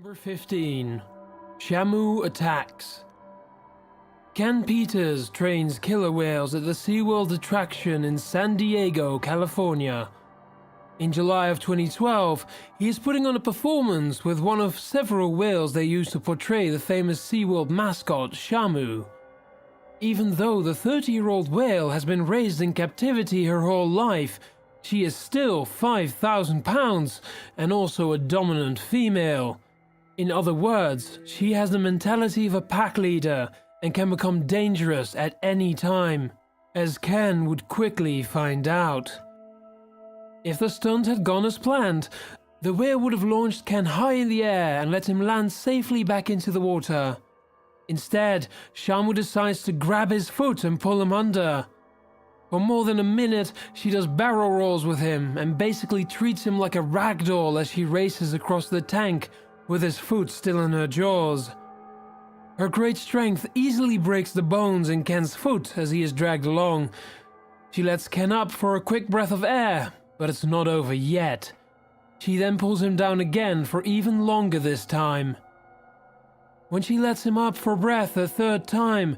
Number 15. Shamu Attacks. Ken Peters trains killer whales at the SeaWorld attraction in San Diego, California. In July of 2012, he is putting on a performance with one of several whales they use to portray the famous SeaWorld mascot, Shamu. Even though the 30-year-old whale has been raised in captivity her whole life, she is still 5,000 pounds and also a dominant female. In other words, she has the mentality of a pack leader and can become dangerous at any time, as Ken would quickly find out. If the stunt had gone as planned, the whale would have launched Ken high in the air and let him land safely back into the water. Instead, Shamu decides to grab his foot and pull him under. For more than a minute, she does barrel rolls with him and basically treats him like a rag doll as she races across the tank with his foot still in her jaws. Her great strength easily breaks the bones in Ken's foot as he is dragged along. She lets Ken up for a quick breath of air, but it's not over yet. She then pulls him down again for even longer this time. When she lets him up for breath a third time,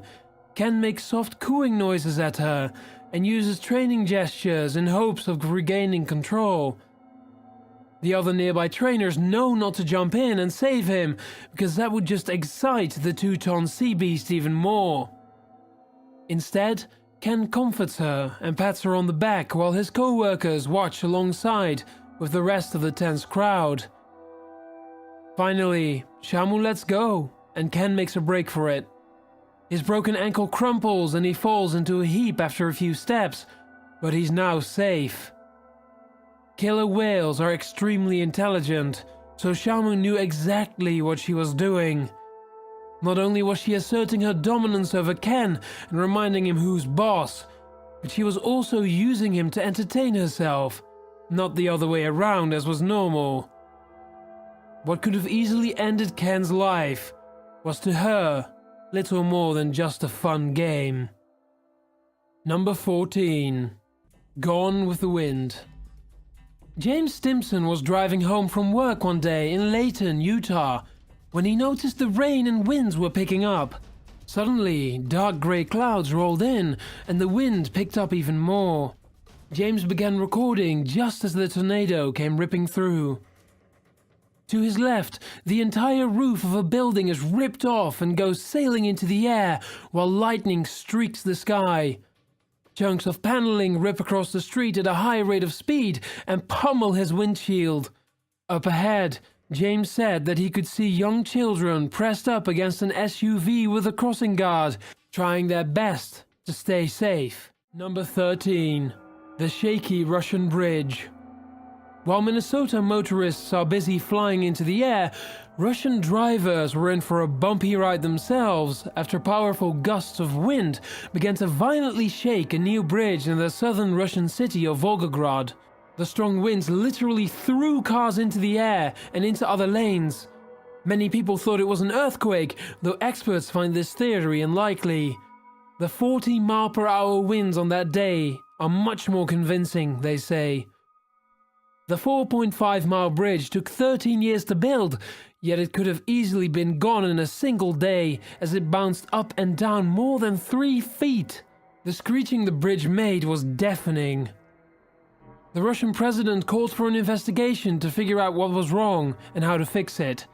Ken makes soft cooing noises at her and uses training gestures in hopes of regaining control. The other nearby trainers know not to jump in and save him, because that would just excite the 2-ton sea beast even more. Instead, Ken comforts her and pats her on the back while his co-workers watch alongside with the rest of the tense crowd. Finally, Shamu lets go, and Ken makes a break for it. His broken ankle crumples and he falls into a heap after a few steps, but he's now safe. Killer whales are extremely intelligent, so Shamu knew exactly what she was doing. Not only was she asserting her dominance over Ken and reminding him who's boss, but she was also using him to entertain herself, not the other way around as was normal. What could have easily ended Ken's life was to her little more than just a fun game. Number 14. Gone with the Wind. James Stimson was driving home from work one day in Layton, Utah, when he noticed the rain and winds were picking up. Suddenly, dark grey clouds rolled in and the wind picked up even more. James began recording just as the tornado came ripping through. To his left, the entire roof of a building is ripped off and goes sailing into the air while lightning streaks the sky. Chunks of paneling rip across the street at a high rate of speed and pummel his windshield. Up ahead, James said that he could see young children pressed up against an SUV with a crossing guard, trying their best to stay safe. Number 13. The Shaky Russian Bridge. While Minnesota motorists are busy flying into the air, Russian drivers were in for a bumpy ride themselves after powerful gusts of wind began to violently shake a new bridge in the southern Russian city of Volgograd. The strong winds literally threw cars into the air and into other lanes. Many people thought it was an earthquake, though experts find this theory unlikely. The 40-mile-per-hour winds on that day are much more convincing, they say. The 4.5-mile bridge took 13 years to build, yet it could have easily been gone in a single day as it bounced up and down more than 3 feet. The screeching the bridge made was deafening. The Russian president called for an investigation to figure out what was wrong and how to fix it.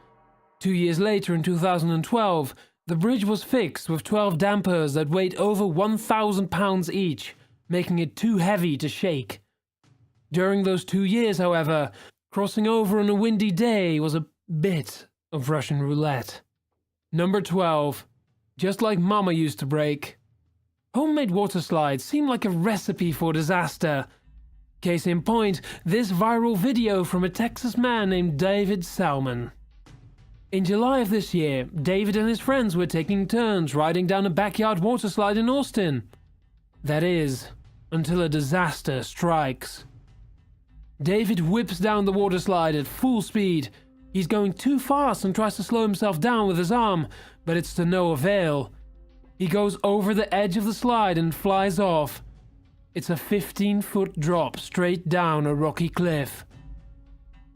2 years later, in 2012, the bridge was fixed with 12 dampers that weighed over 1,000 pounds each, making it too heavy to shake. During those 2 years, however, crossing over on a windy day was a bit of Russian roulette. Number 12. Just like Mama used to break. Homemade water slides seem like a recipe for disaster. Case in point, this viral video from a Texas man named David Salmon. In July of this year, David and his friends were taking turns riding down a backyard water slide in Austin. That is, until a disaster strikes. David whips down the water slide at full speed. He's going too fast and tries to slow himself down with his arm, but it's to no avail. He goes over the edge of the slide and flies off. It's a 15-foot drop straight down a rocky cliff.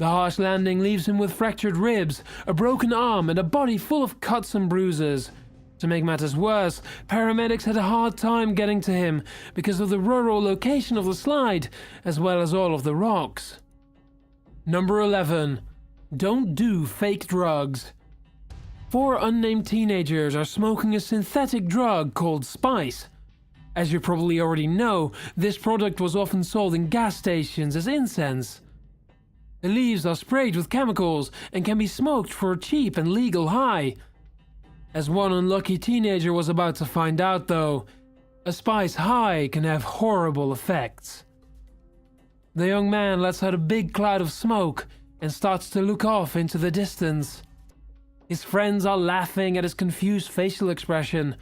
The harsh landing leaves him with fractured ribs, a broken arm, and a body full of cuts and bruises. To make matters worse, paramedics had a hard time getting to him because of the rural location of the slide, as well as all of the rocks. Number 11. Don't do fake drugs. 4 unnamed teenagers are smoking a synthetic drug called spice. As you probably already know, this product was often sold in gas stations as incense. The leaves are sprayed with chemicals and can be smoked for a cheap and legal high. As one unlucky teenager was about to find out though, a spice high can have horrible effects. The young man lets out a big cloud of smoke and starts to look off into the distance. His friends are laughing at his confused facial expression.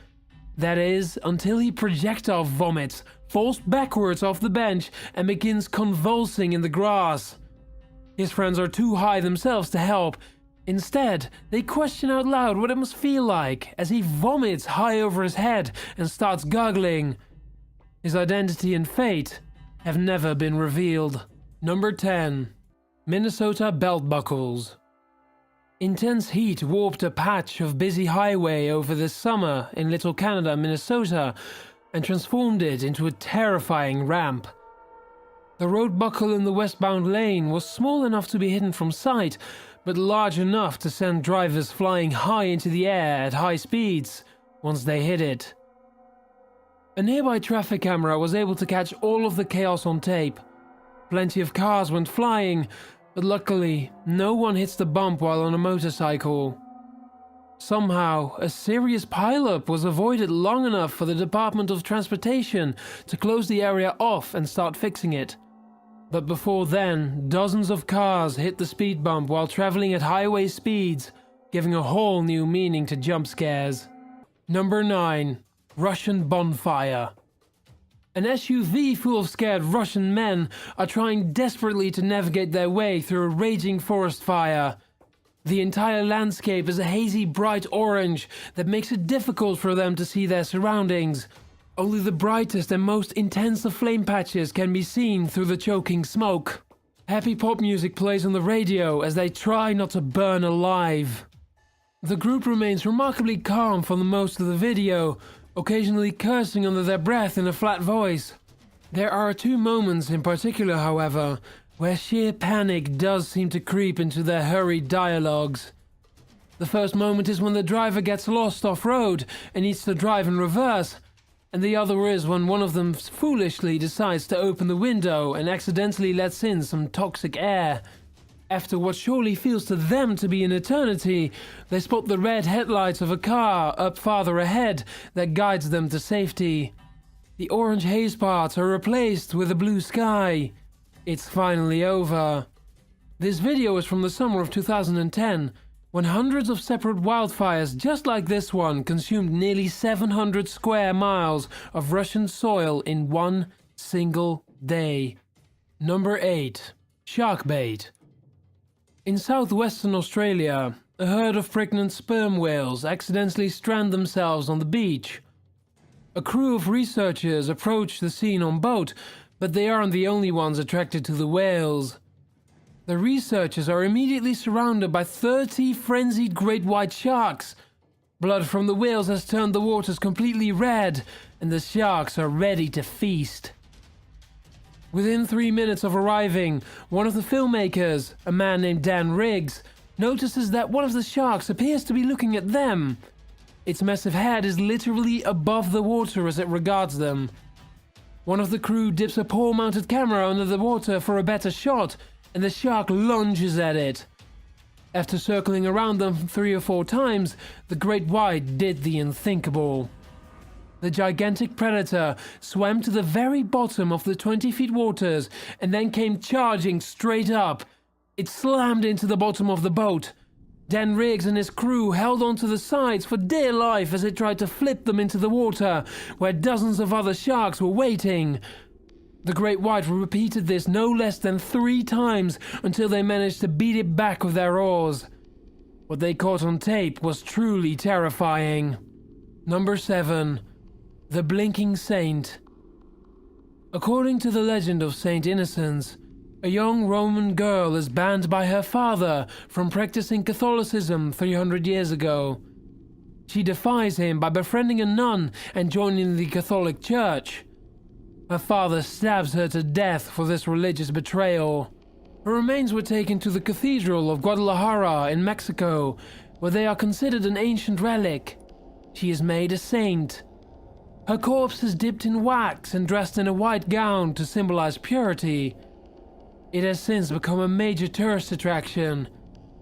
That is, until he projectile vomits, falls backwards off the bench and begins convulsing in the grass. His friends are too high themselves to help. Instead, they question out loud what it must feel like as he vomits high over his head and starts gurgling. His identity and fate have never been revealed. Number 10. Minnesota belt buckles. Intense heat warped a patch of busy highway over this summer in Little Canada, Minnesota, and transformed it into a terrifying ramp. The road buckle in the westbound lane was small enough to be hidden from sight, but large enough to send drivers flying high into the air at high speeds once they hit it. A nearby traffic camera was able to catch all of the chaos on tape. Plenty of cars went flying, but luckily, no one hits the bump while on a motorcycle. Somehow, a serious pileup was avoided long enough for the Department of Transportation to close the area off and start fixing it. But before then, dozens of cars hit the speed bump while traveling at highway speeds, giving a whole new meaning to jump scares. Number 9. Russian Bonfire. An SUV full of scared Russian men are trying desperately to navigate their way through a raging forest fire. The entire landscape is a hazy bright orange that makes it difficult for them to see their surroundings. Only the brightest and most intense of flame patches can be seen through the choking smoke. Happy pop music plays on the radio as they try not to burn alive. The group remains remarkably calm for the most of the video, occasionally cursing under their breath in a flat voice. There are 2 moments in particular, however, where sheer panic does seem to creep into their hurried dialogues. The first moment is when the driver gets lost off-road and needs to drive in reverse, and the other is when one of them foolishly decides to open the window and accidentally lets in some toxic air. After what surely feels to them to be an eternity, they spot the red headlights of a car up farther ahead that guides them to safety. The orange haze parts are replaced with a blue sky. It's finally over. This video is from the summer of 2010, when hundreds of separate wildfires just like this one consumed nearly 700 square miles of Russian soil in one single day. Number 8. Shark bait. In southwestern Australia, a herd of pregnant sperm whales accidentally strand themselves on the beach. A crew of researchers approach the scene on boat, but they aren't the only ones attracted to the whales. The researchers are immediately surrounded by 30 frenzied great white sharks. Blood from the whales has turned the waters completely red, and the sharks are ready to feast. Within 3 minutes of arriving, one of the filmmakers, a man named Dan Riggs, notices that one of the sharks appears to be looking at them. Its massive head is literally above the water as it regards them. One of the crew dips a pole-mounted camera under the water for a better shot, and the shark lunges at it. After circling around them 3 or 4 times, the great white did the unthinkable. The gigantic predator swam to the very bottom of the 20-feet waters and then came charging straight up. It slammed into the bottom of the boat. Dan Riggs and his crew held onto the sides for dear life as it tried to flip them into the water, where dozens of other sharks were waiting. The great white repeated this no less than 3 times until they managed to beat it back with their oars. What they caught on tape was truly terrifying. Number 7. The Blinking Saint. According to the legend of Saint Innocence, A young Roman girl is banned by her father from practicing Catholicism 300 years ago. She defies him by befriending a nun and joining the Catholic Church. Her father stabs her to death for this religious betrayal. Her remains were taken to the Cathedral of Guadalajara in Mexico, where they are considered an ancient relic. She is made a saint. Her corpse is dipped in wax and dressed in a white gown to symbolize purity. It has since become a major tourist attraction,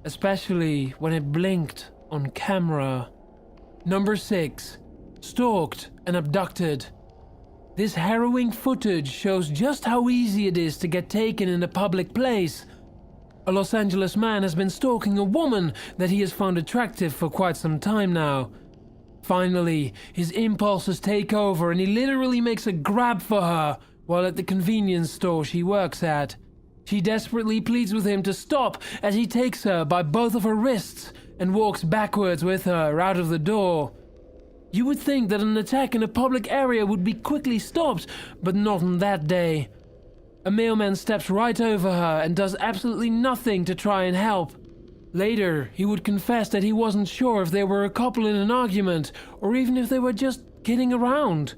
especially when it blinked on camera. Number 6. Stalked and Abducted. This harrowing footage shows just how easy it is to get taken in a public place. A Los Angeles man has been stalking a woman that he has found attractive for quite some time now. Finally, his impulses take over and he literally makes a grab for her while at the convenience store she works at. She desperately pleads with him to stop as he takes her by both of her wrists and walks backwards with her out of the door. You would think that an attack in a public area would be quickly stopped, but not on that day. A mailman steps right over her and does absolutely nothing to try and help. Later, he would confess that he wasn't sure if they were a couple in an argument or even if they were just kidding around.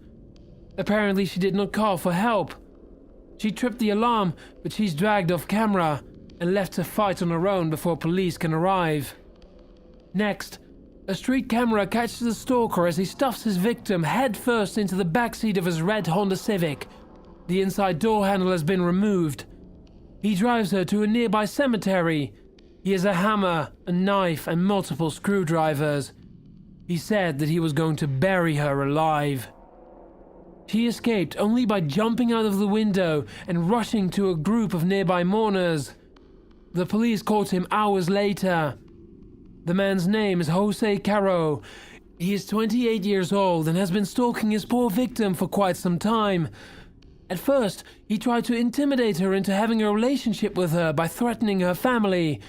Apparently, she did not call for help. She tripped the alarm, but she's dragged off camera and left to fight on her own before police can arrive. Next, a street camera catches the stalker as he stuffs his victim headfirst into the backseat of his red Honda Civic. The inside door handle has been removed. He drives her to a nearby cemetery. He has a hammer, a knife, and multiple screwdrivers. He said that he was going to bury her alive. She escaped only by jumping out of the window and rushing to a group of nearby mourners. The police caught him hours later. The man's name is Jose Caro. He is 28 years old and has been stalking his poor victim for quite some time. At first, he tried to intimidate her into having a relationship with her by threatening her family.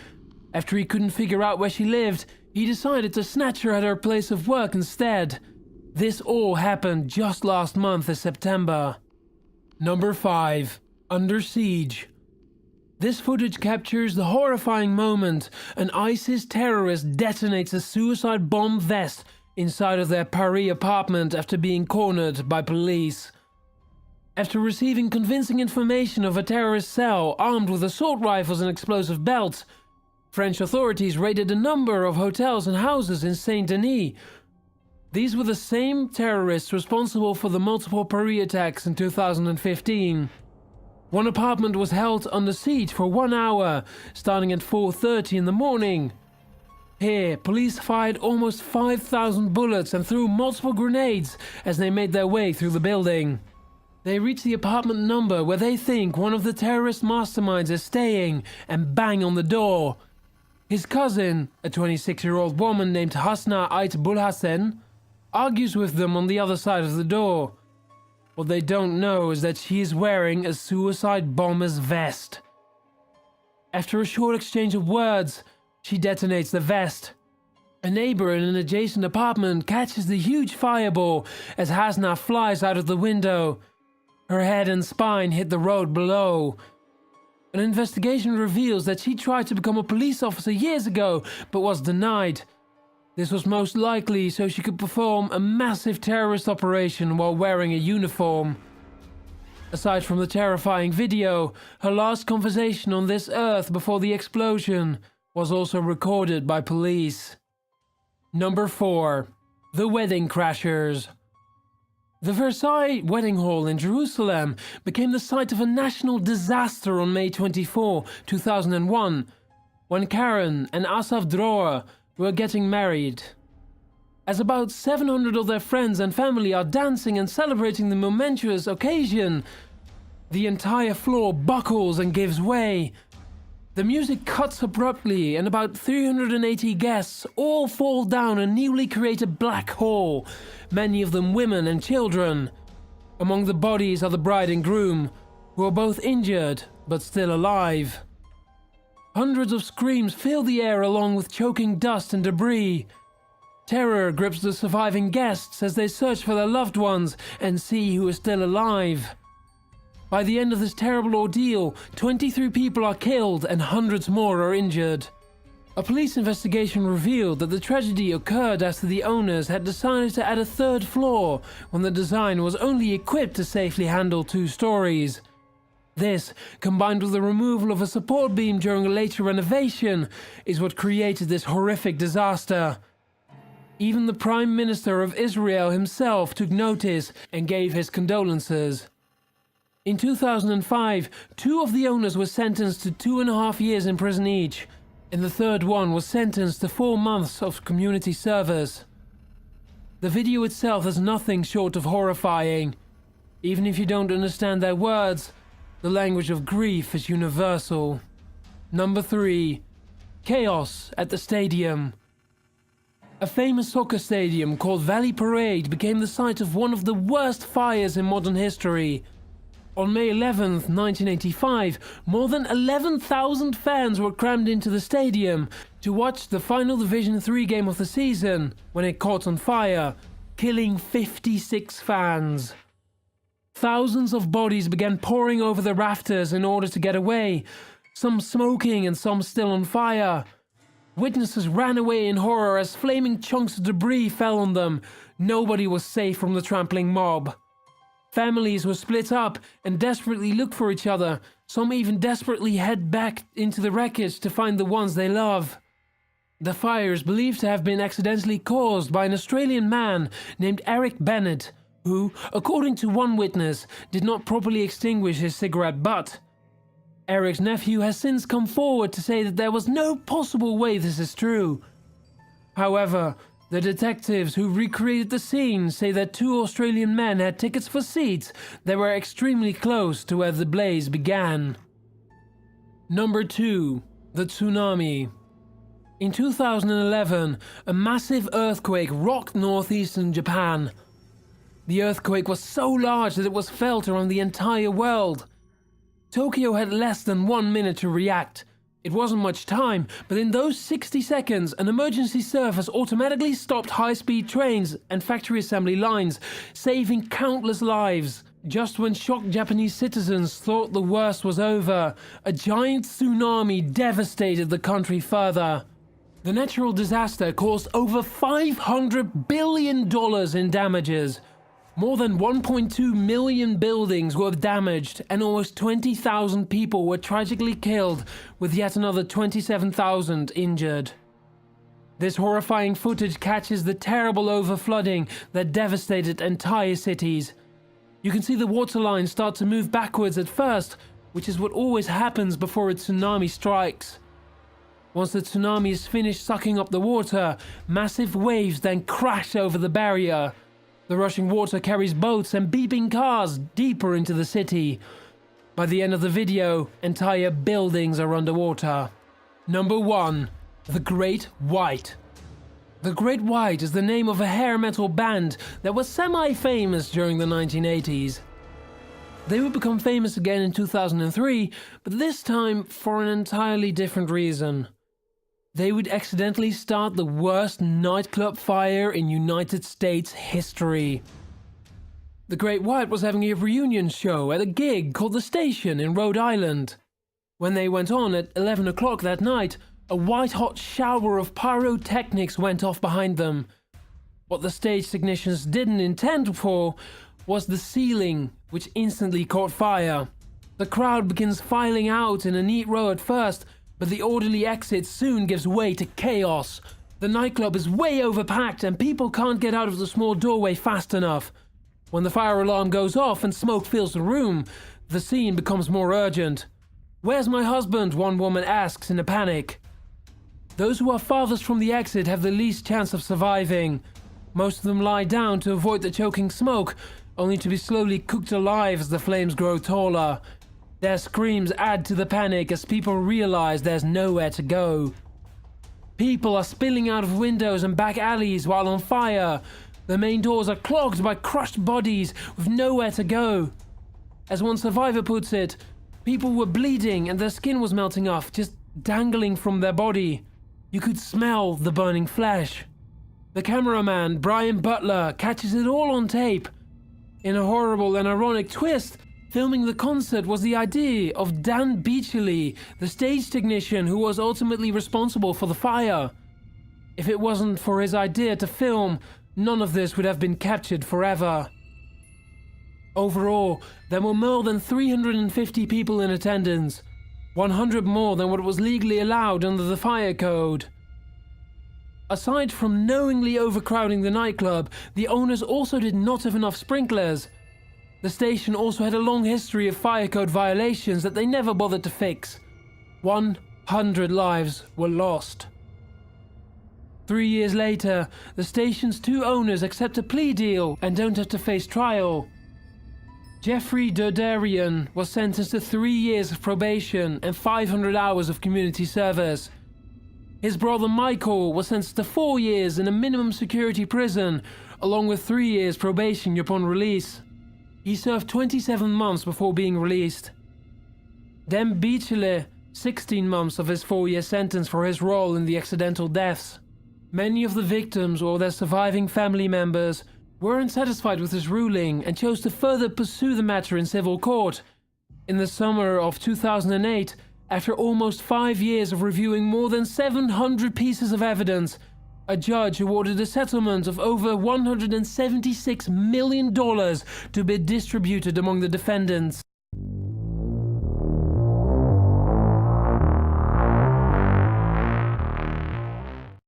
After he couldn't figure out where she lived, he decided to snatch her at her place of work instead. This all happened just last month in September. Number 5. Under Siege. This footage captures the horrifying moment an ISIS terrorist detonates a suicide bomb vest inside of their Paris apartment after being cornered by police. After receiving convincing information of a terrorist cell armed with assault rifles and explosive belts, French authorities raided a number of hotels and houses in Saint-Denis. These were the same terrorists responsible for the multiple Paris attacks in 2015. One apartment was held under siege for 1 hour, starting at 4:30 in the morning. Here, police fired almost 5,000 bullets and threw multiple grenades as they made their way through the building. They reach the apartment number where they think one of the terrorist masterminds is staying and bang on the door. His cousin, a 26-year-old woman named Hasna Ait Bulhassen, argues with them on the other side of the door. What they don't know is that she is wearing a suicide bomber's vest. After a short exchange of words, she detonates the vest. A neighbor in an adjacent apartment catches the huge fireball as Hasna flies out of the window. Her head and spine hit the road below. An investigation reveals that she tried to become a police officer years ago, but was denied. This was most likely so she could perform a massive terrorist operation while wearing a uniform. Aside from the terrifying video, her last conversation on this earth before the explosion was also recorded by police. Number 4. The Wedding Crashers. The Versailles Wedding Hall in Jerusalem became the site of a national disaster on May 24, 2001, when Karen and Asaf Dror were getting married. As about 700 of their friends and family are dancing and celebrating the momentous occasion, the entire floor buckles and gives way. The music cuts abruptly and about 380 guests all fall down a newly created black hole, many of them women and children. Among the bodies are the bride and groom, who are both injured but still alive. Hundreds of screams fill the air along with choking dust and debris. Terror grips the surviving guests as they search for their loved ones and see who is still alive. By the end of this terrible ordeal, 23 people are killed and hundreds more are injured. A police investigation revealed that the tragedy occurred after the owners had decided to add a third floor when the design was only equipped to safely handle 2 stories. This, combined with the removal of a support beam during a later renovation, is what created this horrific disaster. Even the Prime Minister of Israel himself took notice and gave his condolences. In 2005, 2 of the owners were sentenced to 2.5 years in prison each, and the third one was sentenced to 4 months of community service. The video itself is nothing short of horrifying. Even if you don't understand their words, the language of grief is universal. Number 3. Chaos at the stadium. A famous soccer stadium called Valley Parade became the site of one of the worst fires in modern history. On May 11th, 1985, more than 11,000 fans were crammed into the stadium to watch the final Division 3 game of the season when it caught on fire, killing 56 fans. Thousands of bodies began pouring over the rafters in order to get away, some smoking and some still on fire. Witnesses ran away in horror as flaming chunks of debris fell on them. Nobody was safe from the trampling mob. Families were split up and desperately looked for each other. Some even desperately head back into the wreckage to find the ones they love. The fire is believed to have been accidentally caused by an Australian man named Eric Bennett, who, according to one witness, did not properly extinguish his cigarette butt. Eric's nephew has since come forward to say that there was no possible way this is true. However, the detectives who recreated the scene say that 2 Australian men had tickets for seats that were extremely close to where the blaze began. Number 2. The Tsunami. In 2011, a massive earthquake rocked northeastern Japan. The earthquake was so large that it was felt around the entire world. Tokyo had less than 1 minute to react. It wasn't much time, but in those 60 seconds, an emergency service automatically stopped high-speed trains and factory assembly lines, saving countless lives. Just when shocked Japanese citizens thought the worst was over, a giant tsunami devastated the country further. The natural disaster caused over $500 billion in damages. More than 1.2 million buildings were damaged and almost 20,000 people were tragically killed, with yet another 27,000 injured. This horrifying footage catches the terrible overflooding that devastated entire cities. You can see the waterline start to move backwards at first, which is what always happens before a tsunami strikes. Once the tsunami is finished sucking up the water, massive waves then crash over the barrier. The rushing water carries boats and beeping cars deeper into the city. By the end of the video, entire buildings are underwater. Number 1. The Great White. The Great White is the name of a hair metal band that was semi-famous during the 1980s. They would become famous again in 2003, but this time for an entirely different reason. They would accidentally start the worst nightclub fire in United States history. The Great White was having a reunion show at a gig called The Station in Rhode Island. When they went on at 11 o'clock that night, a white-hot shower of pyrotechnics went off behind them. What the stage technicians didn't intend for was the ceiling, which instantly caught fire. The crowd begins filing out in a neat row at first, but the orderly exit soon gives way to chaos. The nightclub is way overpacked and people can't get out of the small doorway fast enough. When the fire alarm goes off and smoke fills the room, the scene becomes more urgent. "Where's my husband?" one woman asks in a panic. Those who are farthest from the exit have the least chance of surviving. Most of them lie down to avoid the choking smoke, only to be slowly cooked alive as the flames grow taller. Their screams add to the panic as people realize there's nowhere to go. People are spilling out of windows and back alleys while on fire. The main doors are clogged by crushed bodies with nowhere to go. As one survivor puts it, people were bleeding and their skin was melting off, just dangling from their body. You could smell the burning flesh. The cameraman, Brian Butler, catches it all on tape. In a horrible and ironic twist, Filming the concert was the idea of Dan Beachley, the stage technician who was ultimately responsible for the fire. If it wasn't for his idea to film, none of this would have been captured forever. Overall, there were more than 350 people in attendance, 100 more than what was legally allowed under the fire code. Aside from knowingly overcrowding the nightclub, the owners also did not have enough sprinklers. The station also had a long history of fire code violations that they never bothered to fix. 100 lives were lost. 3 years later, the station's 2 owners accept a plea deal and don't have to face trial. Jeffrey Derderian was sentenced to 3 years of probation and 500 hours of community service. His brother Michael was sentenced to 4 years in a minimum security prison, along with 3 years probation upon release. He served 27 months before being released. Dan Beachley, 16 months of his 4-year sentence for his role in the accidental deaths. Many of the victims or their surviving family members were unsatisfied with his ruling and chose to further pursue the matter in civil court. In the summer of 2008, after almost 5 years of reviewing more than 700 pieces of evidence, a judge awarded a settlement of over $176 million to be distributed among the defendants.